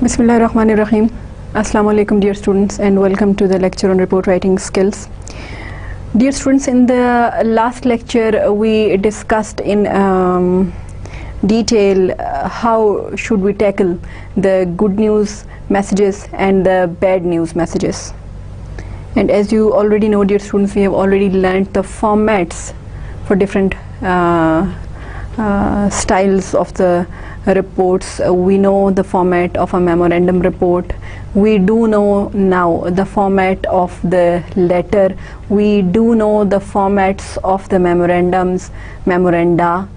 Bismillahirrahmanirrahim. Assalamu alaikum dear students, and welcome to the lecture on report writing skills. Dear students, in the last lecture we discussed in detail how should we tackle the good news messages and the bad news messages. And as you already know, dear students, we have already learned the formats for different styles of the reports. We know the format of a memorandum report. We do know now the format of the letter. We do know the formats of the memorandums, memoranda,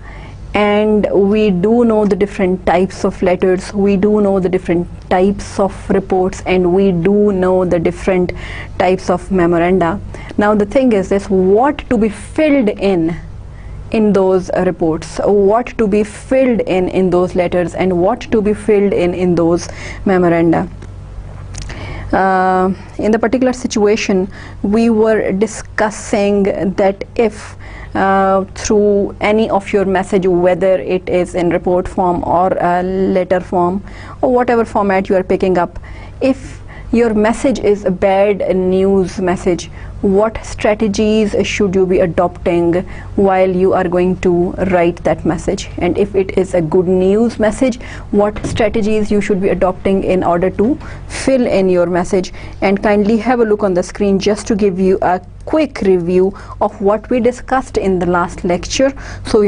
and we do know the different types of letters. We do know the different types of reports, and we do know the different types of memoranda. Now the thing is this: what to be filled in those reports, what to be filled in those letters, and what to be filled in those memoranda. In the particular situation, we were discussing that if through any of your message, whether it is in report form or a letter form or whatever format you are picking up, if your message is a bad news message, what strategies should you be adopting while you are going to write that message? And if it is a good news message, what strategies you should be adopting in order to fill in your message? And kindly have a look on the screen just to give you a quick review of what we discussed in the last lecture, so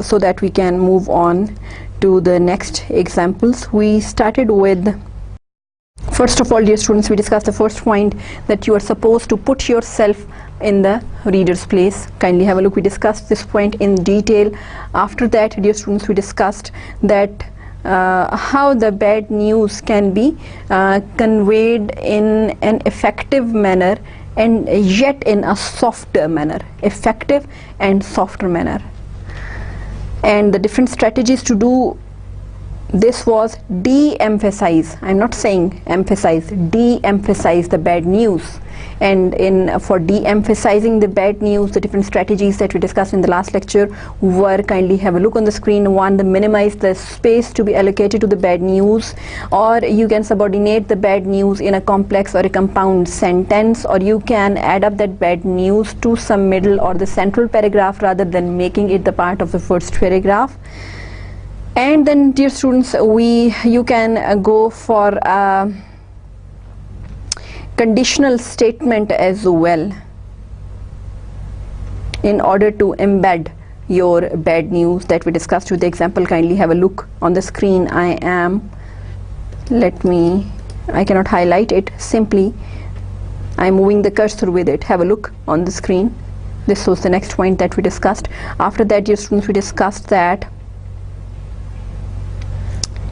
so that we can move on to the next examples. We started with, first of all, dear students, we discussed the first point, that you are supposed to put yourself in the reader's place. Kindly have a look. We discussed this point in detail. After that, dear students, we discussed that how the bad news can be conveyed in an effective manner and yet in a softer manner, effective and softer manner. And the different strategies to do this was de-emphasize. I'm not saying emphasize, de-emphasize the bad news. And for de-emphasizing the bad news, the different strategies that we discussed in the last lecture were, kindly have a look on the screen. One, the minimize the space to be allocated to the bad news, or you can subordinate the bad news in a complex or a compound sentence, or you can add up that bad news to some middle or the central paragraph rather than making it the part of the first paragraph. And then, dear students, you can go for a conditional statement as well in order to embed your bad news that we discussed with the example. Kindly have a look on the screen. I cannot highlight it, simply I'm moving the cursor with it. Have a look on the screen. This was the next point that we discussed. After that, dear students, we discussed that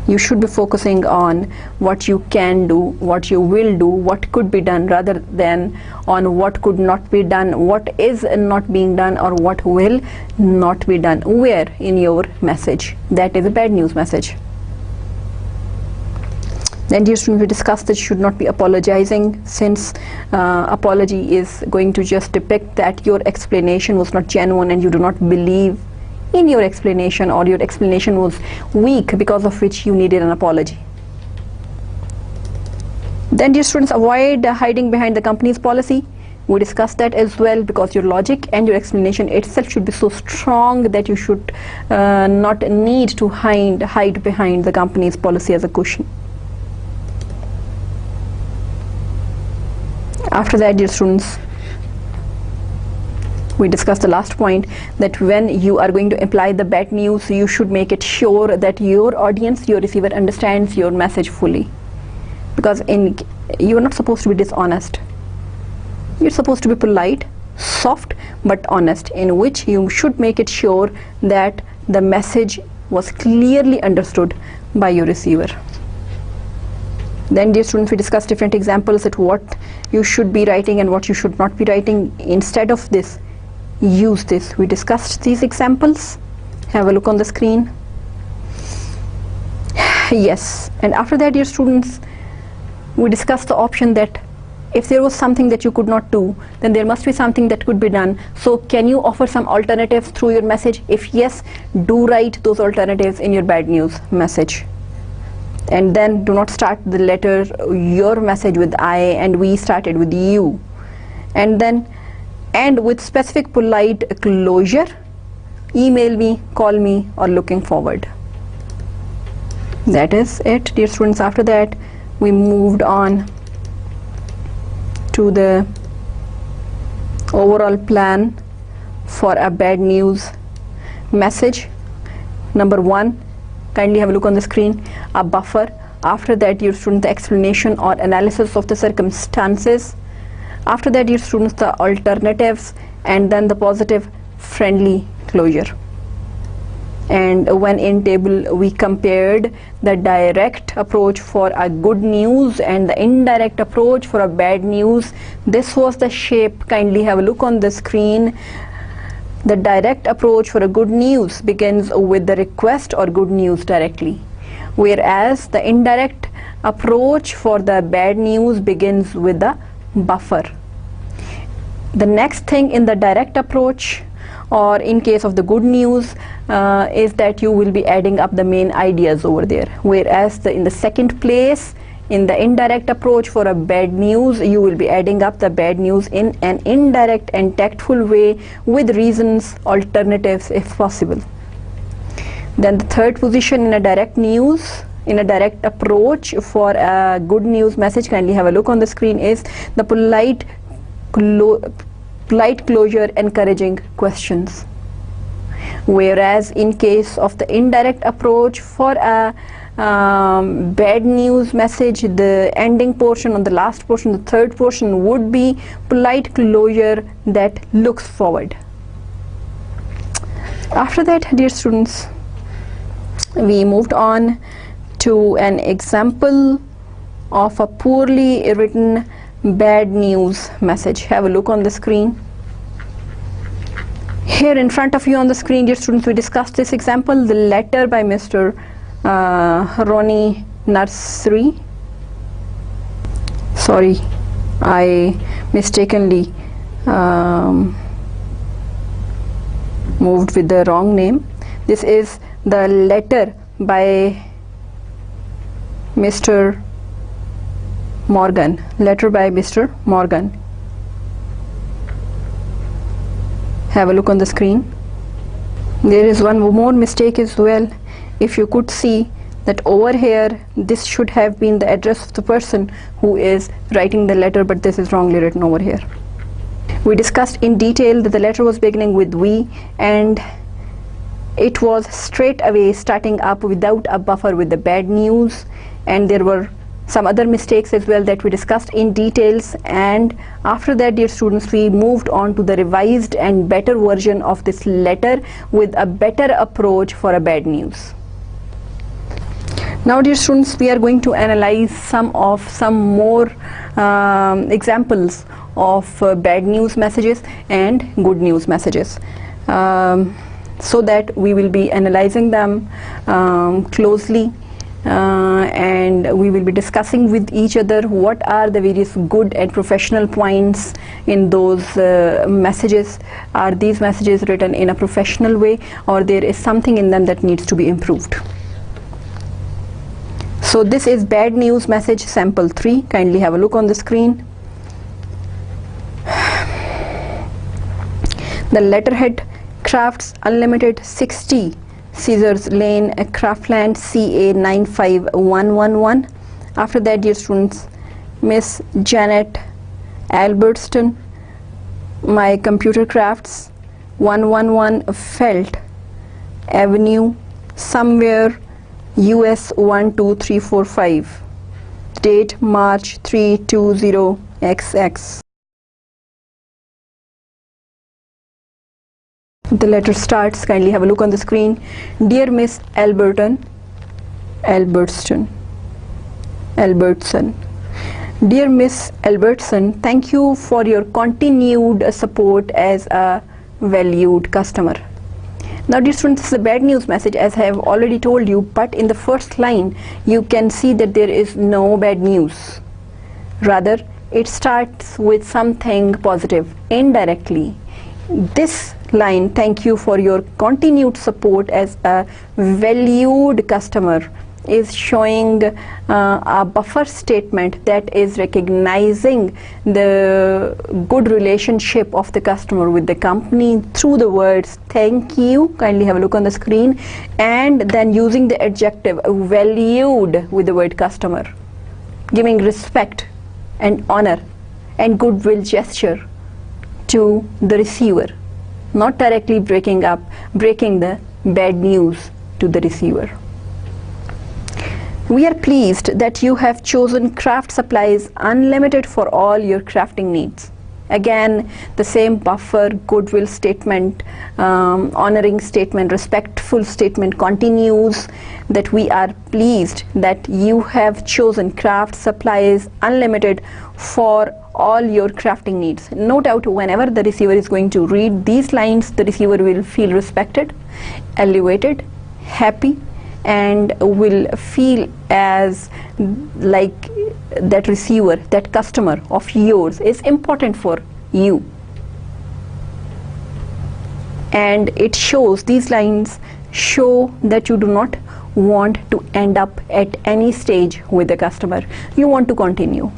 you should be focusing on what you can do, what you will do, what could be done, rather than on what could not be done, what is not being done, or what will not be done. Where in your message? That is a bad news message. Then, dear students, we discussed that you should not be apologizing, since apology is going to just depict that your explanation was not genuine and you do not believe in your explanation, or your explanation was weak, because of which you needed an apology. Then, dear students, avoid hiding behind the company's policy. We discussed that as well, because your logic and your explanation itself should be so strong that you should not need to hide behind the company's policy as a cushion. After that, dear students, we discussed the last point, that when you are going to apply the bad news, you should make it sure that your audience, your receiver, understands your message fully. Because you are not supposed to be dishonest. You're supposed to be polite, soft, but honest, in which you should make it sure that the message was clearly understood by your receiver. Then, dear students, we discussed different examples at what you should be writing and what you should not be writing. Instead of this, use this. We discussed these examples. Have a look on the screen. Yes. And after that, dear students, we discussed the option that if there was something that you could not do, then there must be something that could be done. So can you offer some alternatives through your message? If yes, do write those alternatives in your bad news message. and then do not start the letter, your message, with I, and we started with you, and then end with specific polite closure, email me, call me, or looking forward. That is it, dear students. After that we moved on to the overall plan for a bad news message. Number 1, kindly have a look on the screen, a buffer. After that, dear students, the explanation or analysis of the circumstances. After that, dear students, the alternatives, and then the positive friendly closure. And when in table we compared the direct approach for a good news and the indirect approach for a bad news, this was the shape. Kindly have a look on the screen. The direct approach for a good news begins with the request or good news directly, whereas the indirect approach for the bad news begins with the buffer. The next thing in the direct approach, or in case of the good news, is that you will be adding up the main ideas over there, whereas in the second place, in the indirect approach for a bad news, you will be adding up the bad news in an indirect and tactful way with reasons, alternatives if possible. Then the third position in a direct news, in a direct approach for a good news message, kindly have a look on the screen, is the polite closure encouraging questions. Whereas in case of the indirect approach for a bad news message, the ending portion or the last portion, the third portion, would be polite closure that looks forward. After that, dear students, we moved on to an example of a poorly written bad news message. Have a look on the screen. Here in front of you on the screen, dear students, we discussed this example, the letter by Mr. Ronnie Nursery. Sorry, I mistakenly moved with the wrong name. This is the letter by Mr. Morgan. Letter by Mr. Morgan. Have a look on the screen. There is one more mistake as well. If you could see that over here, this should have been the address of the person who is writing the letter, but this is wrongly written over here. We discussed in detail that the letter was beginning with we, and it was straight away starting up without a buffer with the bad news, and there were some other mistakes as well that we discussed in details. And after that, dear students, we moved on to the revised and better version of this letter with a better approach for a bad news. Now, dear students, we are going to analyze some more examples of bad news messages and good news messages, so that we will be analyzing them closely, and we will be discussing with each other what are the various good and professional points in those messages. Are these messages written in a professional way, or there is something in them that needs to be improved? So this is bad news message sample 3. Kindly have a look on the screen. The letterhead: Crafts Unlimited 60, Caesars Lane, Craftland, CA 95111. After that, dear students, Miss Janet Albertston, My Computer Crafts, 111 Felt Avenue, somewhere, US 12345. Date March 320XX. The letter starts. Kindly have a look on the screen. Dear Miss Albertson. Dear Miss Albertson, thank you for your continued support as a valued customer. Now, dear students, this is a bad news message, as I have already told you, but in the first line you can see that there is no bad news. Rather, it starts with something positive indirectly. This line, thank you for your continued support as a valued customer, is showing a buffer statement that is recognizing the good relationship of the customer with the company through the words thank you, kindly have a look on the screen, and then using the adjective valued with the word customer, giving respect and honor and goodwill gesture to the receiver, not directly breaking the bad news to the receiver. We are pleased that you have chosen craft supplies unlimited for all your crafting needs. Again, the same buffer, goodwill statement, honoring statement, respectful statement continues, that we are pleased that you have chosen craft supplies unlimited for all your crafting needs. No doubt, whenever the receiver is going to read these lines, the receiver will feel respected, elevated, happy, and will feel as like that receiver, that customer of yours is important for you. And it shows, these lines show that you do not want to end up at any stage with the customer. You want to continue.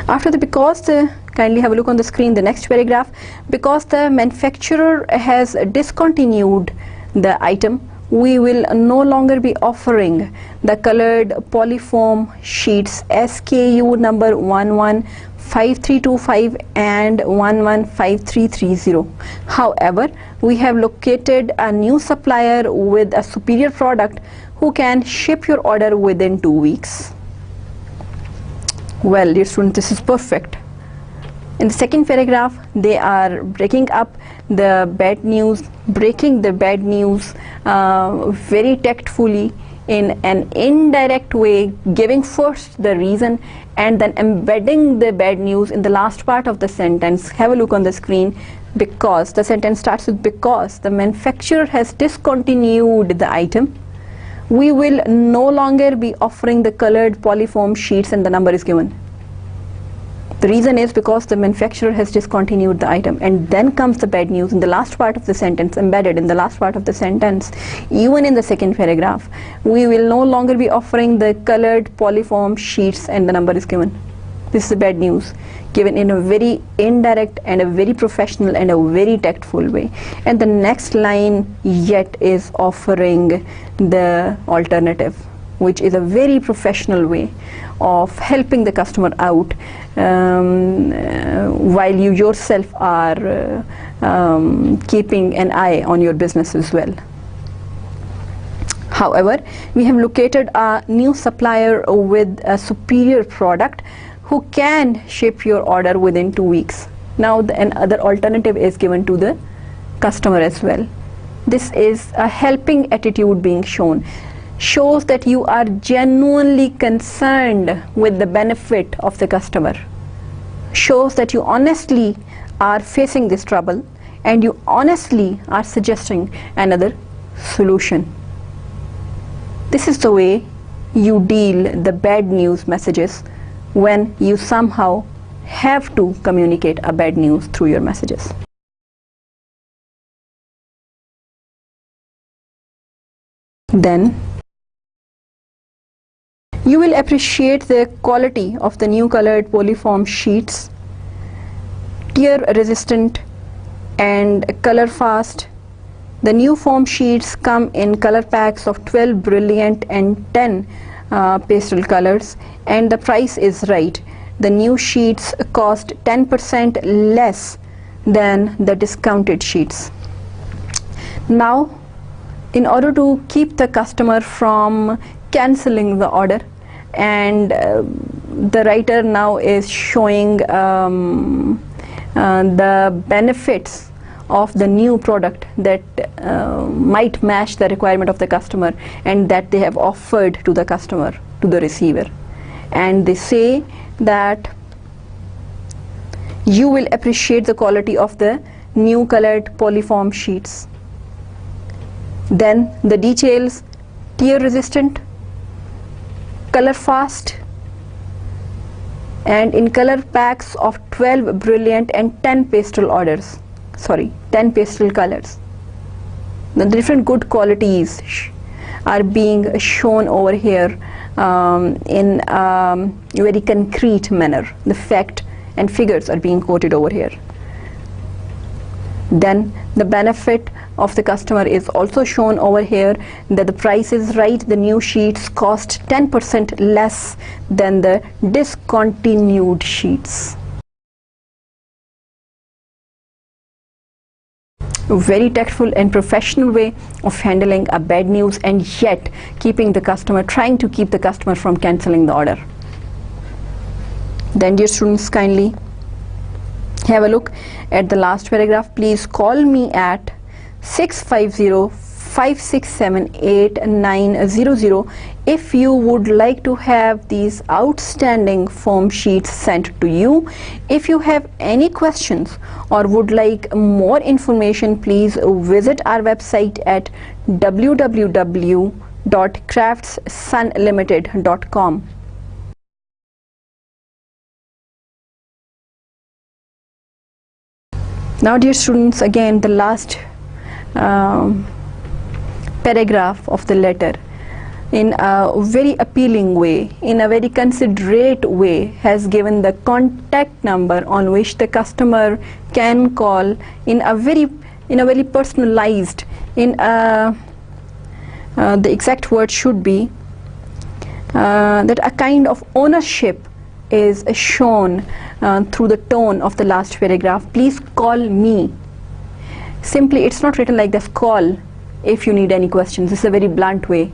After the because, kindly have a look on the screen, the next paragraph. Because the manufacturer has discontinued the item, we will no longer be offering the colored polyfoam sheets SKU number 115325 and 115330. However, we have located a new supplier with a superior product who can ship your order within 2 weeks. Well, dear students, this is perfect. In the second paragraph, they are breaking up the bad news, breaking the bad news very tactfully in an indirect way, giving first the reason and then embedding the bad news in the last part of the sentence. Have a look on the screen. Because, the sentence starts with because the manufacturer has discontinued the item, we will no longer be offering the colored polyfoam sheets, and the number is given. The reason is because the manufacturer has discontinued the item, and then comes the bad news in the last part of the sentence, embedded in the last part of the sentence. Even in the second paragraph, we will no longer be offering the colored polyfoam sheets, and the number is given. This is the bad news, given in a very indirect and a very professional and a very tactful way. And the next line yet is offering the alternative, which is a very professional way of helping the customer out while you yourself are keeping an eye on your business as well. However, we have located a new supplier with a superior product who can ship your order within 2 weeks. Now another alternative is given to the customer as well. This is a helping attitude being shown. Shows that you are genuinely concerned with the benefit of the customer. Shows that you honestly are facing this trouble and you honestly are suggesting another solution. This is the way you deal the bad news messages when you somehow have to communicate a bad news through your messages. Then you will appreciate the quality of the new colored polyfoam sheets, tear resistant and color fast. The new foam sheets come in color packs of 12 brilliant and 10 pastel colors, and the price is right. The new sheets cost 10% less than the discounted sheets. Now, in order to keep the customer from cancelling the order, and the writer now is showing the benefits of the new product that might match the requirement of the customer and that they have offered to the customer, to the receiver. And they say that you will appreciate the quality of the new colored polyfoam sheets. Then the details: tear resistant, color fast, and in color packs of 12 brilliant and 10 pastel orders. 10 pastel colors. The different good qualities are being shown over here in a very concrete manner. The fact and figures are being quoted over here. Then the benefit of the customer is also shown over here, that the price is right, the new sheets cost 10% less than the discontinued sheets. A very tactful and professional way of handling a bad news, and yet keeping the customer, trying to keep the customer from cancelling the order. Then dear students, kindly have a look at the last paragraph. Please call me at 650-567-8900 if you would like to have these outstanding form sheets sent to you. If you have any questions or would like more information, please visit our website at www.craftsunlimited.com. Now dear students, again the last paragraph of the letter, in a very appealing way, in a very considerate way, has given the contact number on which the customer can call in a very personalized, the exact word should be that a kind of ownership is shown through the tone of the last paragraph. Please call me. Simply, it's not written like this, call if you need any questions. This is a very blunt way.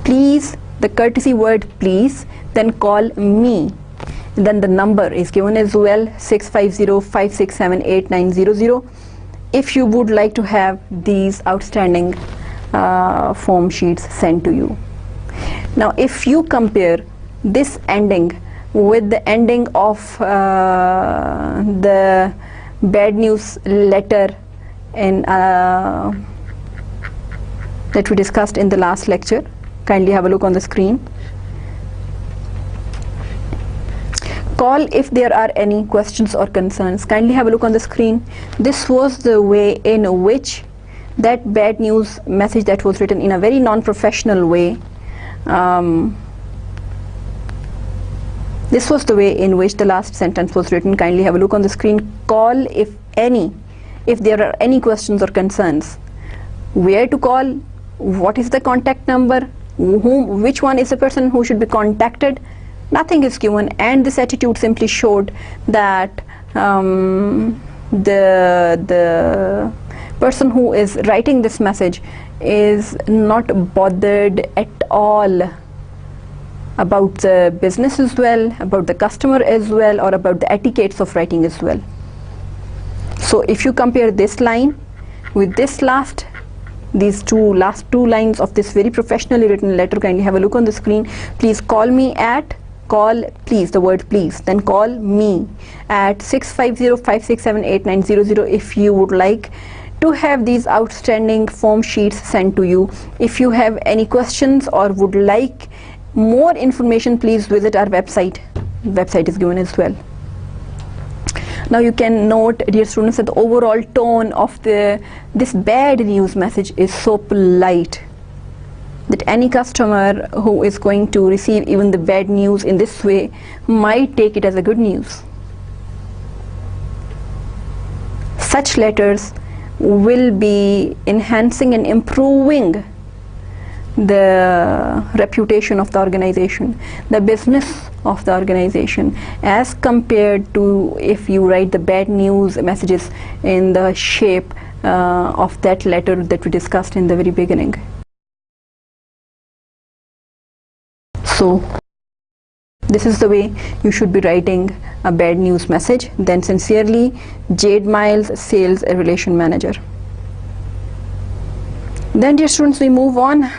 Please, the courtesy word please, then call me. Then the number is given as well, 650-567-8900, if you would like to have these outstanding form sheets sent to you. Now if you compare this ending with the ending of the bad news letter in that we discussed in the last lecture, kindly have a look on the screen. Call if there are any questions or concerns. Kindly have a look on the screen. This was the way in which that bad news message that was written in a very non-professional way, this was the way in which the last sentence was written. Kindly have a look on the screen. Call if there are any questions or concerns. Where to call? What is the contact number? Which one is the person who should be contacted? Nothing is given, and this attitude simply showed that the person who is writing this message is not bothered at all about the business as well, about the customer as well, or about the etiquettes of writing as well. So if you compare this line with this last two lines of this very professionally written letter, kindly have a look on the screen. Please call me at, call please, the word please, then call me at 650-567-8900 if you would like to have these outstanding form sheets sent to you. If you have any questions or would like more information, please visit our website. Website is given as well. Now you can note, dear students, that the overall tone of this bad news message is so polite that any customer who is going to receive even the bad news in this way might take it as a good news. Such letters will be enhancing and improving the reputation of the organization, the business of the organization, as compared to if you write the bad news messages in the shape of that letter that we discussed in the very beginning. So this is the way you should be writing a bad news message. Then sincerely, Jade Miles, Sales Relation Manager. Then dear students, we move on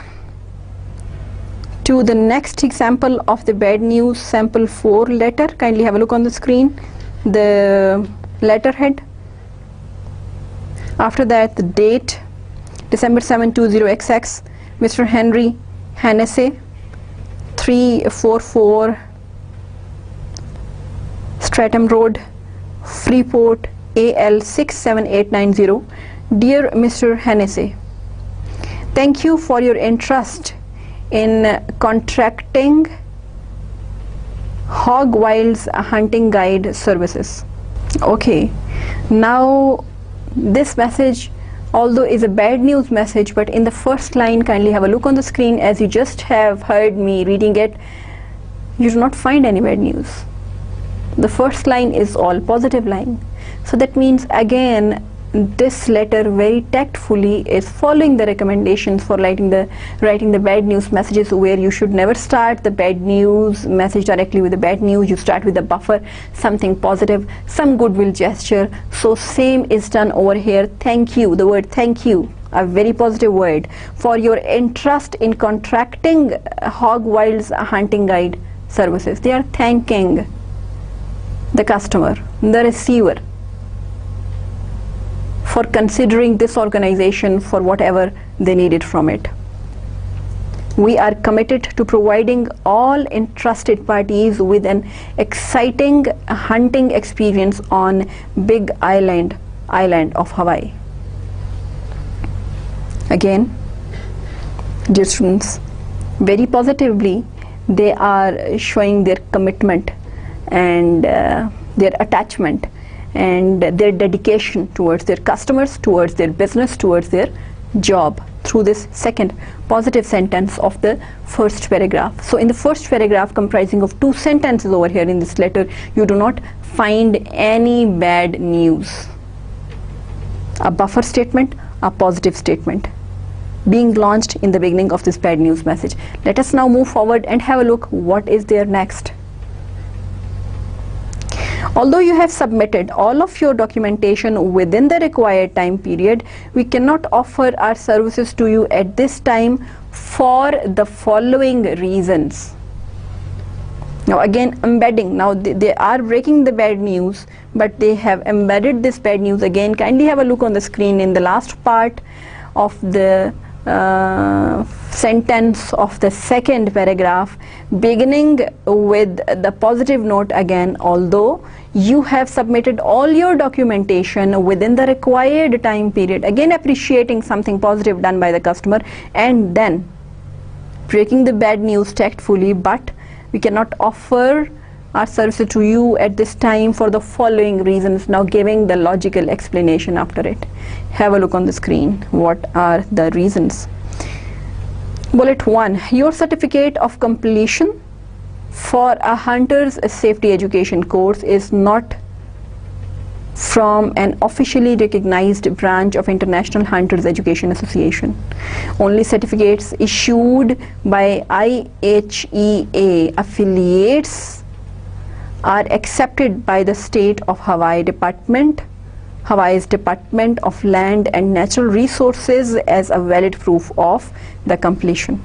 to the next example of the bad news sample 4 letter. Kindly have a look on the screen, the letterhead. After that, the date, December 720XX, Mr. Henry Hennessy, 344 Stratham Road, Freeport, AL 67890. Dear Mr. Hennessy, Thank you for your interest in contracting Hog Wild's hunting guide services. Okay, now this message, although is a bad news message, but in the first line, kindly have a look on the screen. As you just have heard me reading it, you do not find any bad news. The first line is all positive line. So that means again this letter very tactfully is following the recommendations for writing the bad news messages, where you should never start the bad news message directly with the bad news. You start with the buffer, something positive, some goodwill gesture. So same is done over here. Thank you, the word thank you, a very positive word, for your interest in contracting Hog Wild's hunting guide services. They are thanking the customer, the receiver, for considering this organization for whatever they needed from it. We are committed to providing all interested parties with an exciting hunting experience on Big Island of Hawaii. Again, dear students, very positively they are showing their commitment and their attachment and their dedication towards their customers, towards their business, towards their job through this second positive sentence of the first paragraph. So in the first paragraph, comprising of 2 sentences over here in this letter, you do not find any bad news. A buffer statement, a positive statement being launched in the beginning of this bad news message. Let us now move forward and have a look what is there next. Although you have submitted all of your documentation within the required time period, we cannot offer our services to you at this time for the following reasons. Now again, embedding. Now they are breaking the bad news, but they have embedded this bad news. Again, kindly have a look on the screen in the last part of the sentence of the second paragraph, beginning with the positive note again. Although you have submitted all your documentation within the required time period, again appreciating something positive done by the customer, and then breaking the bad news tactfully, but we cannot offer our services to you at this time for the following reasons. Now giving the logical explanation after it. Have a look on the screen. What are the reasons? Bullet 1. Your certificate of completion for a hunter's safety education course is not from an officially recognized branch of International Hunters Education Association. Only certificates issued by IHEA affiliates are accepted by the state of Hawaii's Department of Land and Natural Resources as a valid proof of the completion.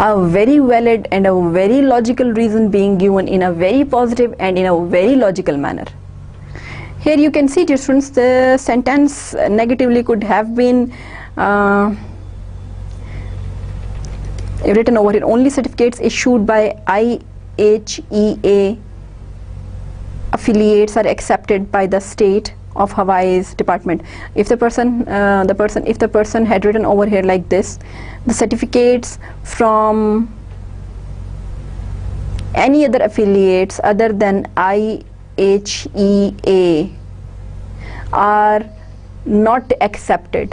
A very valid and a very logical reason being given in a very positive and in a very logical manner. Here you can see, dear students, the sentence negatively could have been written over here. Only certificates issued by IHEA affiliates are accepted by the state of Hawaii's department. If the person had written over here like this, the certificates from any other affiliates other than IHEA are not acceptable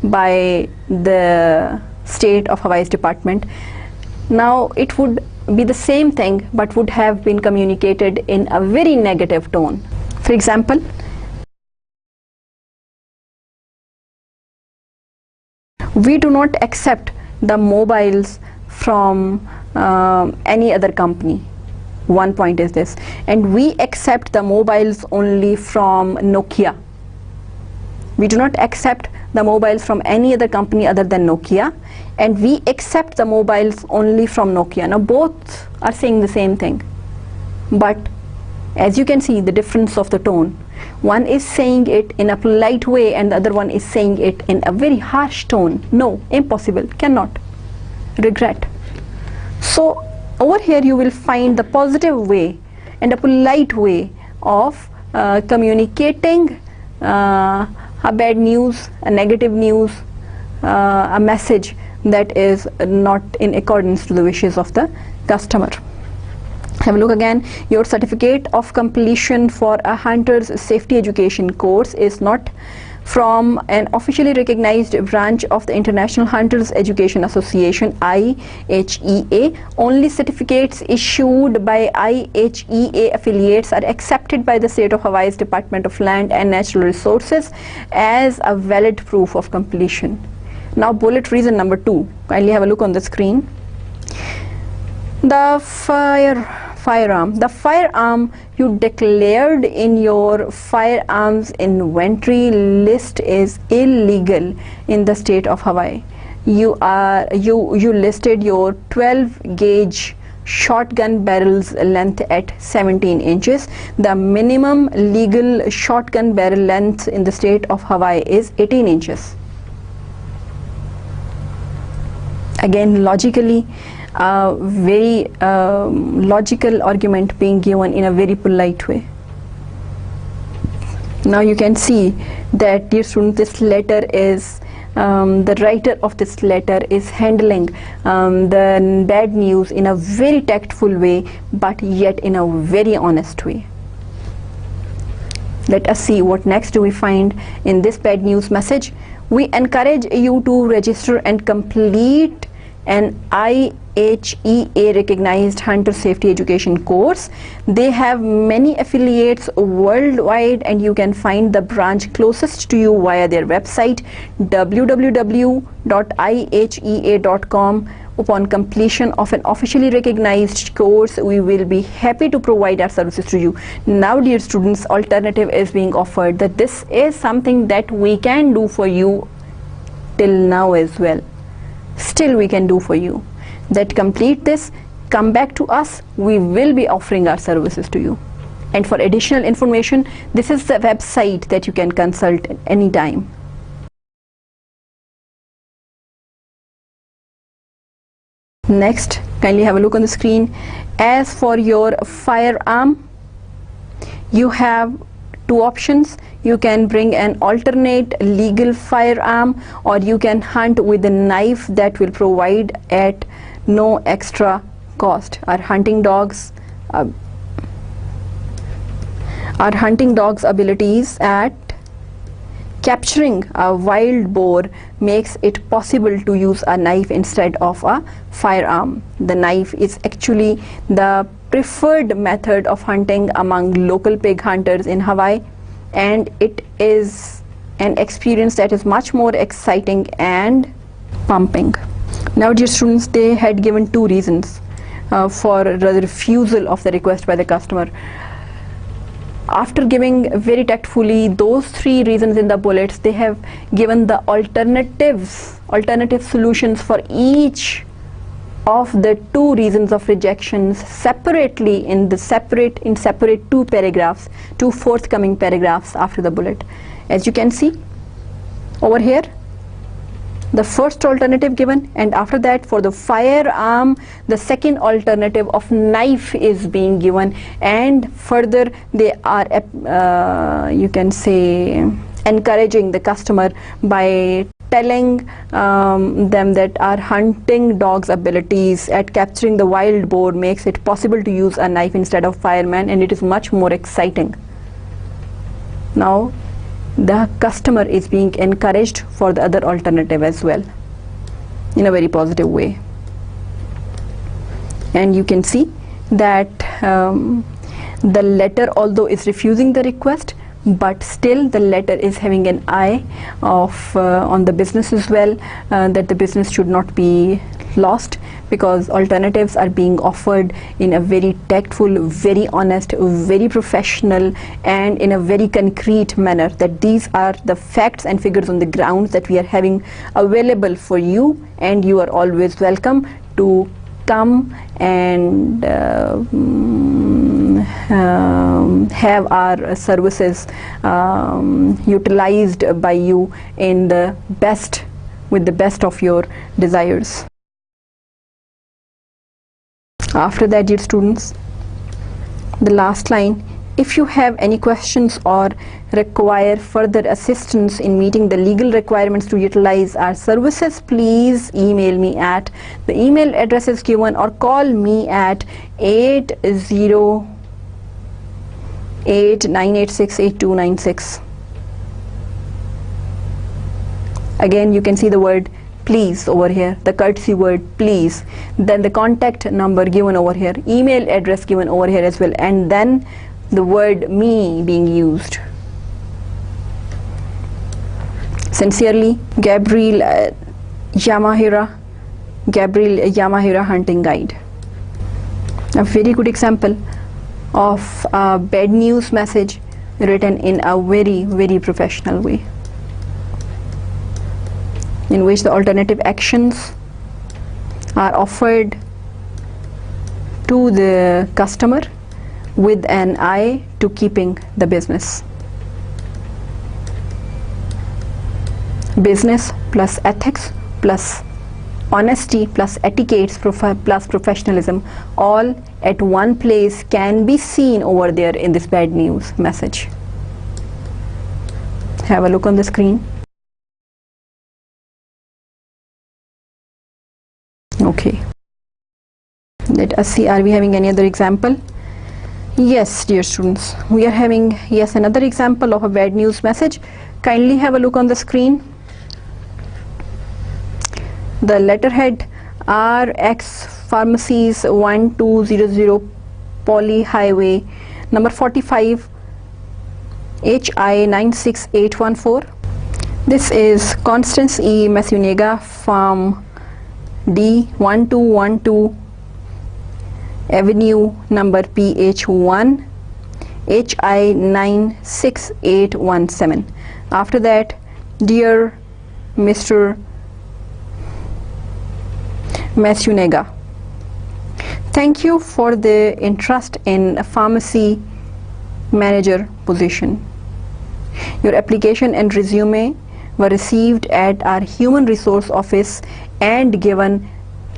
by the state of Hawaii's department. Now it would be the same thing, but would have been communicated in a very negative tone. For example, we do not accept the mobiles from any other company. One point is this, and we accept the mobiles only from Nokia. We do not accept the mobiles from any other company other than Nokia, and we accept the mobiles only from Nokia. Now both are saying the same thing, but as you can see the difference of the tone. One is saying it in a polite way and the other one is saying it in a very harsh tone. No, impossible, cannot, regret. So over here you will find the positive way and a polite way of communicating a bad news, a negative news, a message that is not in accordance to the wishes of the customer. Have a look again. Your certificate of completion for a hunter's safety education course is not from an officially recognized branch of the International Hunters Education Association, IHEA. Only certificates issued by IHEA affiliates are accepted by the State of Hawaii's Department of Land and Natural Resources as a valid proof of completion. Now bullet reason number 2. Kindly have a look on the screen. The firearm. The firearm you declared in your firearms inventory list is illegal in the state of Hawaii. You listed your 12 gauge shotgun barrel's length at 17 inches. The minimum legal shotgun barrel length in the state of Hawaii is 18 inches. Again, logically, very logical argument being given in a very polite way. Now you can see that, dear student, this letter is the writer of this letter is handling the bad news in a very tactful way, but yet in a very honest way. Let us see what next do we find in this bad news message. We encourage you to register and complete an IHEA recognized hunter safety education course. They have many affiliates worldwide, and you can find the branch closest to you via their website www.ihea.com. Upon completion of an officially recognized course, we will be happy to provide our services to you. Now, dear students, alternative is being offered that this is something that we can do for you till now as well. Still we can do for you that. Complete this, come back to us, we will be offering our services to you. And for additional information, this is the website that you can consult at any time. Next, kindly have a look on the screen. As for your firearm, you have two options. You can bring an alternate legal firearm, or you can hunt with a knife that will provide at no extra cost. Our hunting dogs abilities at capturing a wild boar makes it possible to use a knife instead of a firearm. The knife is actually the preferred method of hunting among local pig hunters in Hawaii, and it is an experience that is much more exciting and pumping. Now, dear students, they had given two reasons for the refusal of the request by the customer. After giving very tactfully those three reasons in the bullets, they have given the alternative solutions for each of the two reasons of rejections separately in separate two paragraphs, two forthcoming paragraphs after the bullet. As you can see over here, the first alternative given, and after that for the firearm the second alternative of knife is being given, and further they are you can say encouraging the customer by telling them that our hunting dog's abilities at capturing the wild boar makes it possible to use a knife instead of fireman, and it is much more exciting. Now the customer is being encouraged for the other alternative as well in a very positive way. And you can see that the letter, although is refusing the request, but still the letter is having an eye of on the business as well, that the business should not be lost, because alternatives are being offered in a very tactful, very honest, very professional, and in a very concrete manner, that these are the facts and figures on the ground that we are having available for you, and you are always welcome to come and have our services utilized by you in the best, with the best of your desires. After that, dear students, the last line, If you have any questions or require further assistance in meeting the legal requirements to utilize our services, please email me at the email address is given or call me at 808-986-8296. Again, you can see the word please over here, the courtesy word please, then the contact number given over here, email address given over here as well, and then the word me being used. Sincerely, Gabriel Yamahira Hunting Guide. A very good example of a bad news message written in a very, very professional way, in which the alternative actions are offered to the customer with an eye to keeping the business. Business plus ethics plus honesty plus etiquettes plus professionalism, all at one place, can be seen over there in this bad news message. Have a look on the screen. Okay, let us see, are we having any other example? Yes, dear students, we are having another example of a bad news message. Kindly have a look on the screen. The letterhead RX Pharmacies 1200 Poly Highway number 45 HI 96814. This is Constance E. Masunega from D1212 Avenue number PH1 HI 96817. After that, dear Mr. Masunega, thank you for the interest in a pharmacy manager position. Your application and resume were received at our human resource office and given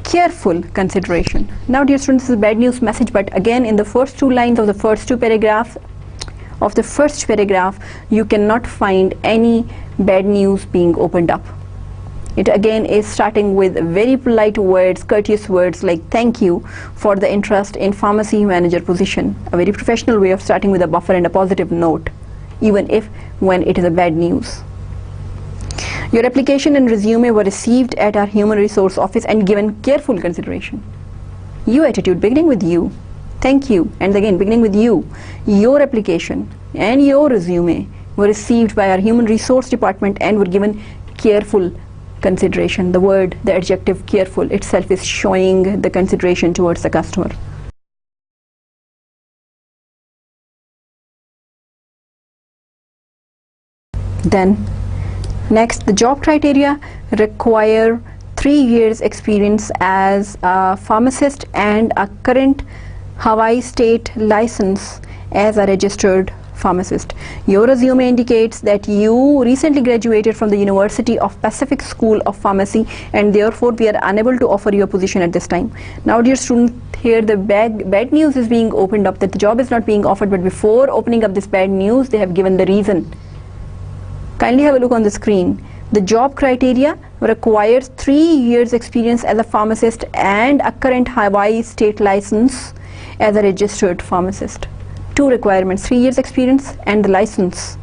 careful consideration. Now, dear students, this is a bad news message, but again, in the first two lines of the first two paragraphs of the first paragraph, you cannot find any bad news being opened up. It again is starting with very polite words, courteous words like thank you for the interest in pharmacy manager position. A very professional way of starting with a buffer and a positive note, even if when it is a bad news. Your application and resume were received at our human resource office and given careful consideration. You attitude beginning with you. Thank you. And again beginning with you. Your application and your resume were received by our human resource department and were given careful consideration. The word, the adjective careful itself is showing the consideration towards the customer. Then next, the job criteria require 3 years experience as a pharmacist and a current Hawaii state license as a registered pharmacist. Your resume indicates that you recently graduated from the University of Pacific School of Pharmacy and therefore we are unable to offer you a position at this time. Now, dear student, here the bad news is being opened up that the job is not being offered, but before opening up this bad news, they have given the reason. Kindly have a look on the screen. The job criteria requires 3 years experience as a pharmacist and a current Hawaii state license as a registered pharmacist. Two requirements, 3 years experience and the license.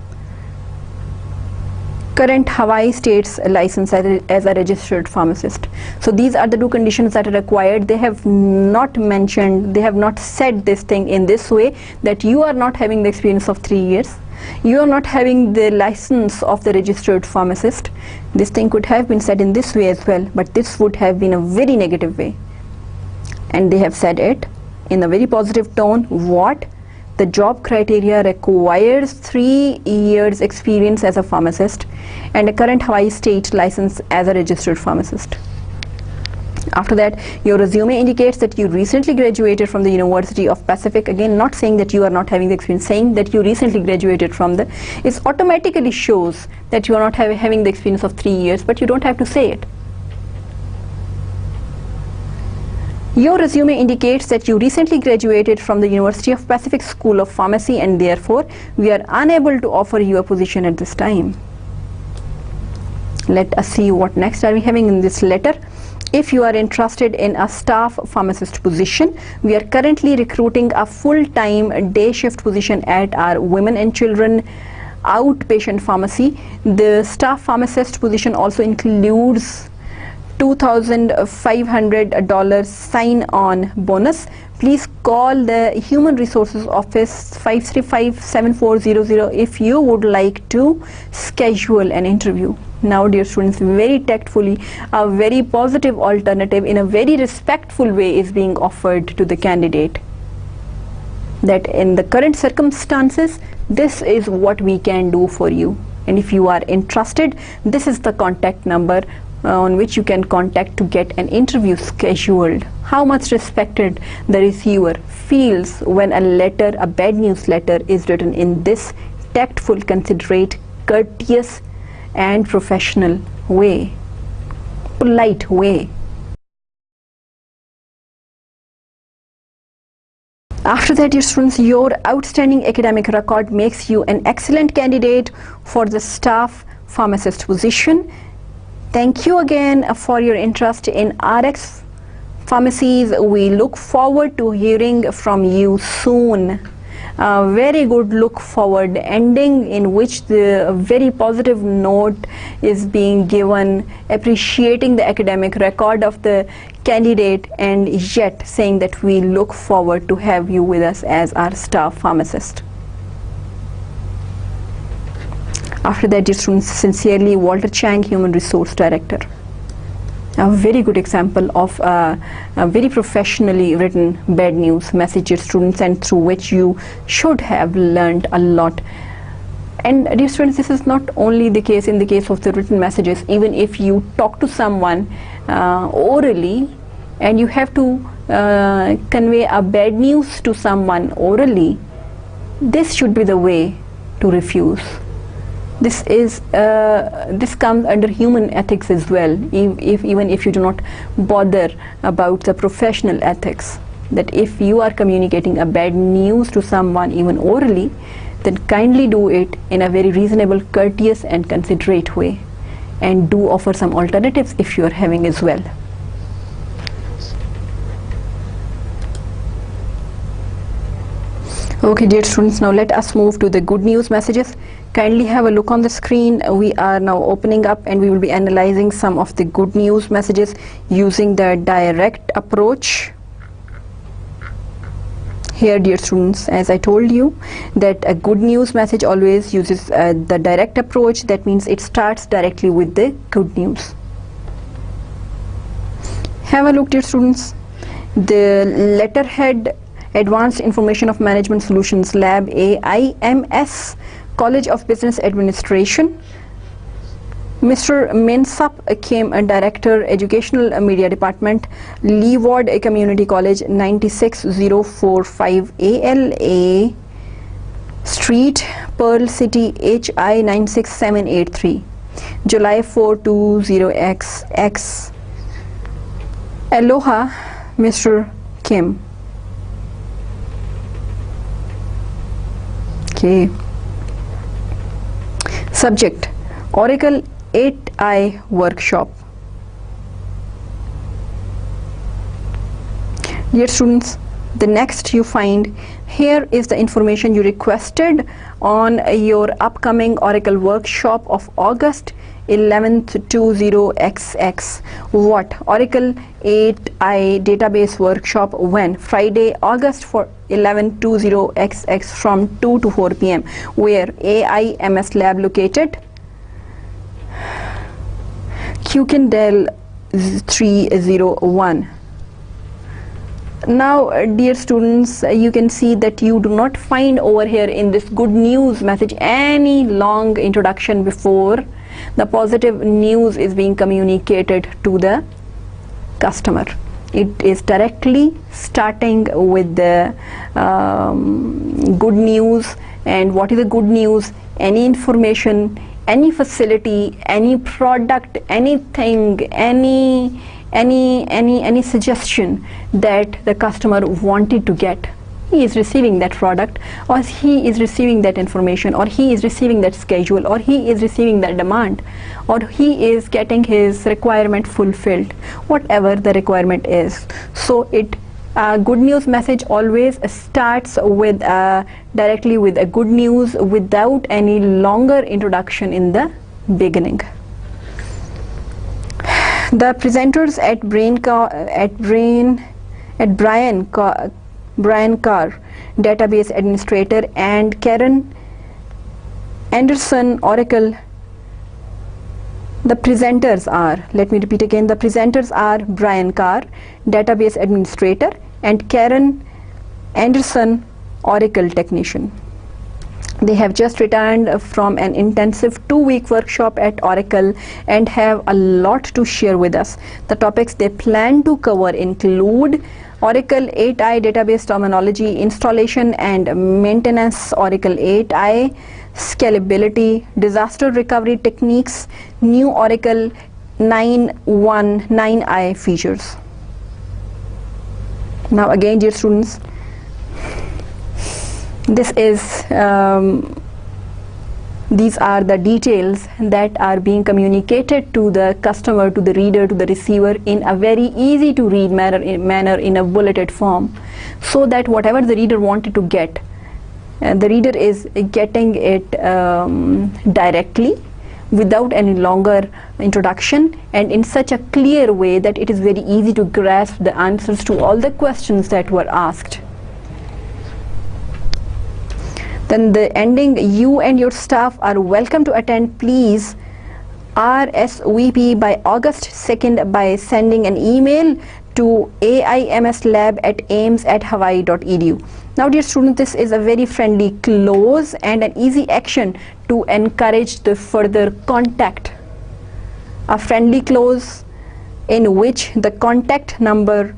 Current Hawaii state's license as a registered pharmacist. So these are the two conditions that are required. They have not mentioned, they have not said this thing in this way that you are not having the experience of 3 years. You are not having the license of the registered pharmacist. This thing could have been said in this way as well, but this would have been a very negative way. And they have said it in a very positive tone. What? The job criteria requires 3 years experience as a pharmacist and a current Hawaii state license as a registered pharmacist. After that, your resume indicates that you recently graduated from the University of Pacific. Again, not saying that you are not having the experience, saying that you recently graduated from the, it automatically shows that you are not having the experience of 3 years, but you don't have to say it. Your resume indicates that you recently graduated from the University of Pacific School of Pharmacy, and therefore we are unable to offer you a position at this time. Let us see what next are we having in this letter. If you are interested in a staff pharmacist position, we are currently recruiting a full-time day shift position at our women and children outpatient pharmacy. The staff pharmacist position also includes $2,500 sign-on bonus. Please call the Human Resources Office 535-7400 if you would like to schedule an interview. Now, dear students, very tactfully, a very positive alternative in a very respectful way is being offered to the candidate, that in the current circumstances, this is what we can do for you. And if you are interested, this is the contact number on which you can contact to get an interview scheduled. How much respected the receiver feels when a letter, a bad news letter, is written in this tactful, considerate, courteous and professional way, polite way. After that, dear students, your outstanding academic record makes you an excellent candidate for the staff pharmacist position. Thank you again for your interest in RX pharmacies. We look forward to hearing from you soon. A very good look forward ending in which the very positive note is being given, appreciating the academic record of the candidate and yet saying that we look forward to have you with us as our staff pharmacist. After that, dear students, sincerely, Walter Chang, Human Resource Director. A very good example of a very professionally written bad news message, dear students, and through which you should have learned a lot. And dear students, this is not only the case in the case of the written messages. Even if you talk to someone orally and you have to convey a bad news to someone orally, this should be the way to refuse. This comes under human ethics as well, even if you do not bother about the professional ethics, that if you are communicating a bad news to someone even orally, then kindly do it in a very reasonable, courteous and considerate way, and do offer some alternatives if you are having as well. Okay, dear students, now let us move to the good news messages. Kindly have a look on the screen. We are now opening up and we will be analyzing some of the good news messages using the direct approach. Here, dear students, as I told you, that a good news message always uses the direct approach. That means it starts directly with the good news. Have a look, dear students. The letterhead, Advanced Information of Management Solutions Lab, AIMS, College of Business Administration. Mr. Minsap came a Director, Educational Media Department, Leeward Community College, 96045 ALA Street, Pearl City, HI 96783, July 420XX. Aloha, Mr. Kim. Okay. Subject, Oracle 8i workshop. Dear students, the next you find here is the information you requested on your upcoming Oracle workshop of August 11th 20XX. What? Oracle 8i database workshop. When? Friday, August 11th 20XX from 2 to 4 p.m. Where? AIMS lab located Kuykendall 301. Now, dear students, you can see that you do not find over here in this good news message any long introduction before the positive news is being communicated to the customer. It is directly starting with the good news. And what is the good news? Any information, any facility, any product, anything, any any suggestion that the customer wanted to get. He is receiving that product, or he is receiving that information, or he is receiving that schedule, or he is receiving that demand, or he is getting his requirement fulfilled, whatever the requirement is. So good news message always starts with directly with a good news without any longer introduction in the beginning. The presenters at Brian Carr, database administrator, and Karen Anderson, Oracle. The presenters are, let me repeat again, the presenters are Brian Carr, database administrator, and Karen Anderson, Oracle technician. They have just returned from an intensive 2-week workshop at Oracle and have a lot to share with us. The topics they plan to cover include Oracle 8i database terminology, installation and maintenance, Oracle 8i, scalability, disaster recovery techniques, new Oracle 9.1.9i features. Now again, dear students, these are the details that are being communicated to the customer, to the reader, to the receiver in a very easy to read manner in a bulleted form, so that whatever the reader wanted to get, the reader is getting it directly without any longer introduction, and in such a clear way that it is very easy to grasp the answers to all the questions that were asked. Then the ending, you and your staff are welcome to attend. Please RSVP by August 2nd by sending an email to aimslab@ames@hawaii.edu. Now dear students, this is a very friendly close and an easy action to encourage the further contact. A friendly close in which the contact number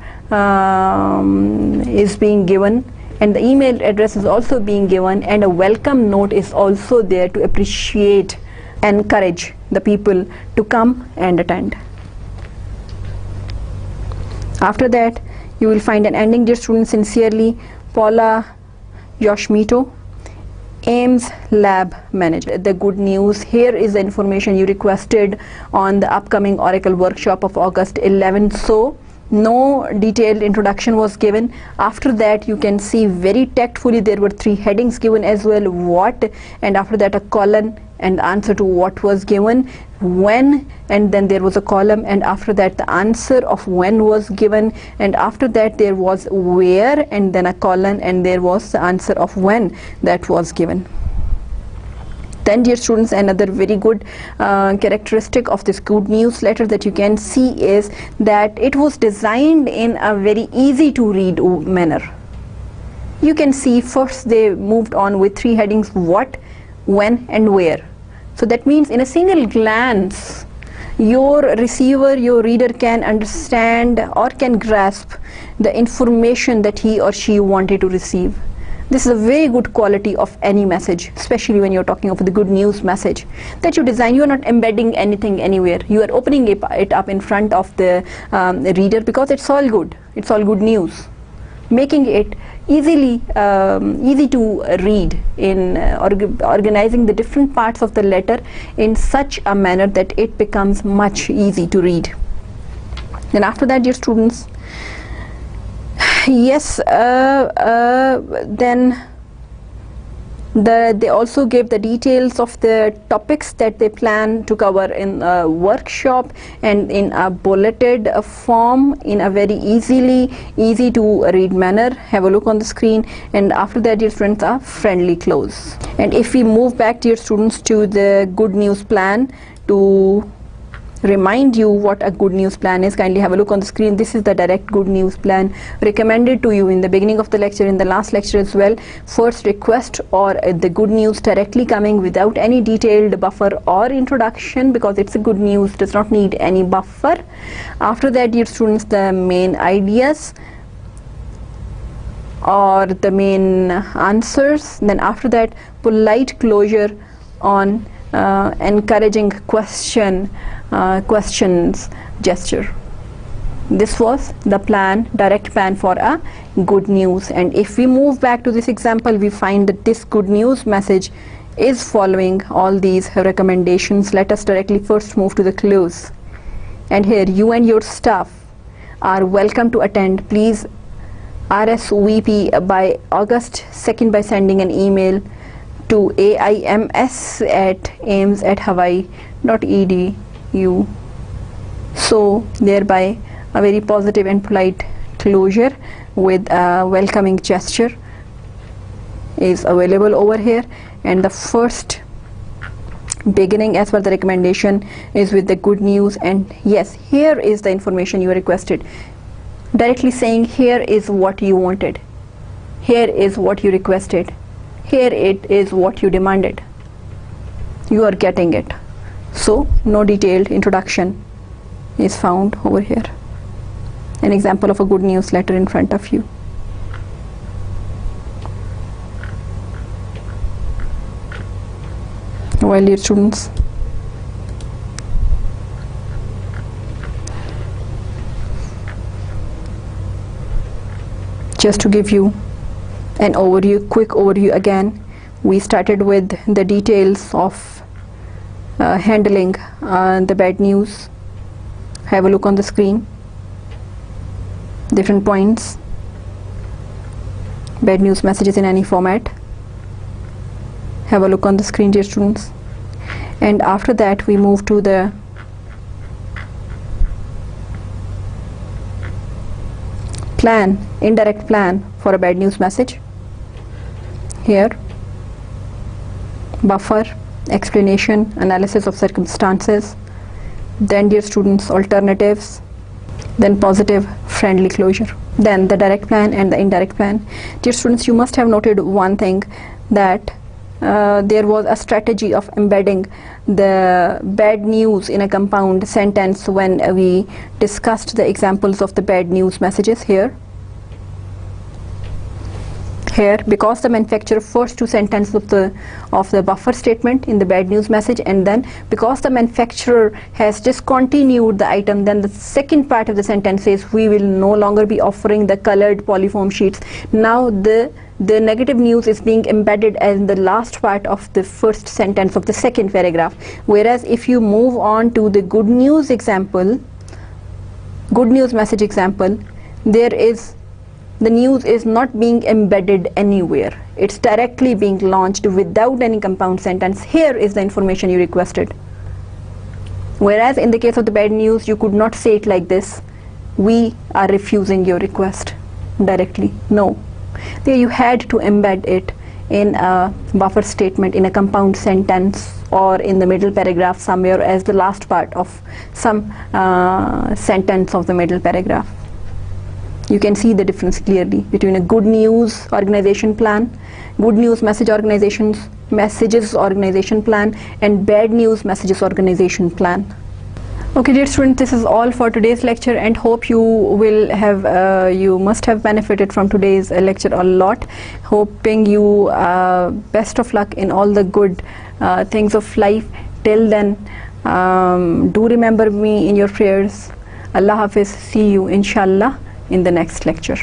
is being given, and the email address is also being given, and a welcome note is also there to appreciate, encourage the people to come and attend. After that, you will find an ending, dear students. Sincerely, Paula Yoshmito, Ames Lab Manager. The good news, here is the information you requested on the upcoming Oracle workshop of August 11th. So no detailed introduction was given. After that, you can see very tactfully there were 3 headings given as well, what, and after that a colon and answer to what was given, when, and then there was a column, and after that the answer of when was given, and after that there was where, and then a colon, and there was the answer of when that was given. Then dear students, another very good characteristic of this good news letter that you can see is that it was designed in a very easy to read manner. You can see first they moved on with 3 headings, what, when, and where. So that means in a single glance your receiver, your reader can understand or can grasp the information that he or she wanted to receive. This is a very good quality of any message, especially when you're talking of the good news message that you design. You are not embedding anything anywhere. You are opening it up in front of the reader, because it's all good. It's all good news, making it easy to read, in organizing the different parts of the letter in such a manner that it becomes much easy to read. Then after that, dear students, yes, then they also gave the details of the topics that they plan to cover in a workshop, and in a bulleted form, in a very easy to read manner. Have a look on the screen. And after that, dear students, a friendly close. And if we move back, dear students, to the good news plan, to remind you what a good news plan is, kindly have a look on the screen. This is the direct good news plan recommended to you in the beginning of the lecture, in the last lecture as well. First request, or the good news directly coming without any detailed buffer or introduction, because it's a good news, does not need any buffer. After that, dear students, the main ideas or the main answers. Then after that, polite closure on encouraging questions gesture. This was the plan, direct plan for a good news. And if we move back to this example, we find that this good news message is following all these recommendations. Let us directly first move to the close. And here, you and your staff are welcome to attend. Please RSVP by August 2nd by sending an email to aims@hawaii.edu. So thereby a very positive and polite closure with a welcoming gesture is available over here. And the first beginning as per the recommendation is with the good news, and yes, here is the information you requested, directly saying here is what you wanted, here is what you requested, here it is what you demanded. You are getting it. So no detailed introduction is found over here. An example of a good news letter in front of you. Well, dear students, just to give you an overview, quick overview again, we started with the details of handling the bad news. Have a look on the screen. Different points. Bad news messages in any format. Have a look on the screen, dear students. And after that we move to the plan, indirect plan for a bad news message. Here, buffer, explanation, analysis of circumstances, then dear students, alternatives, then positive, friendly closure, then the direct plan and the indirect plan. Dear students, you must have noted one thing, that there was a strategy of embedding the bad news in a compound sentence when we discussed the examples of the bad news messages. Here, because the manufacturer first two sentences of the buffer statement in the bad news message, and then because the manufacturer has discontinued the item, then the second part of the sentence says we will no longer be offering the colored polyform sheets. Now the negative news is being embedded in the last part of the first sentence of the second paragraph. Whereas if you move on to the good news example, good news message example, the news is not being embedded anywhere. It's directly being launched without any compound sentence. Here is the information you requested. Whereas in the case of the bad news, you could not say it like this: we are refusing your request directly. No. There you had to embed it in a buffer statement, in a compound sentence, or in the middle paragraph somewhere as the last part of some sentence of the middle paragraph. You can see the difference clearly between a good news organization plan, good news messages organization plan, and bad news messages organization plan. Okay, dear students, this is all for today's lecture, and hope you will have you must have benefited from today's lecture a lot. Hoping you best of luck in all the good things of life. Till then, do remember me in your prayers. Allah Hafiz. See you inshallah in the next lecture.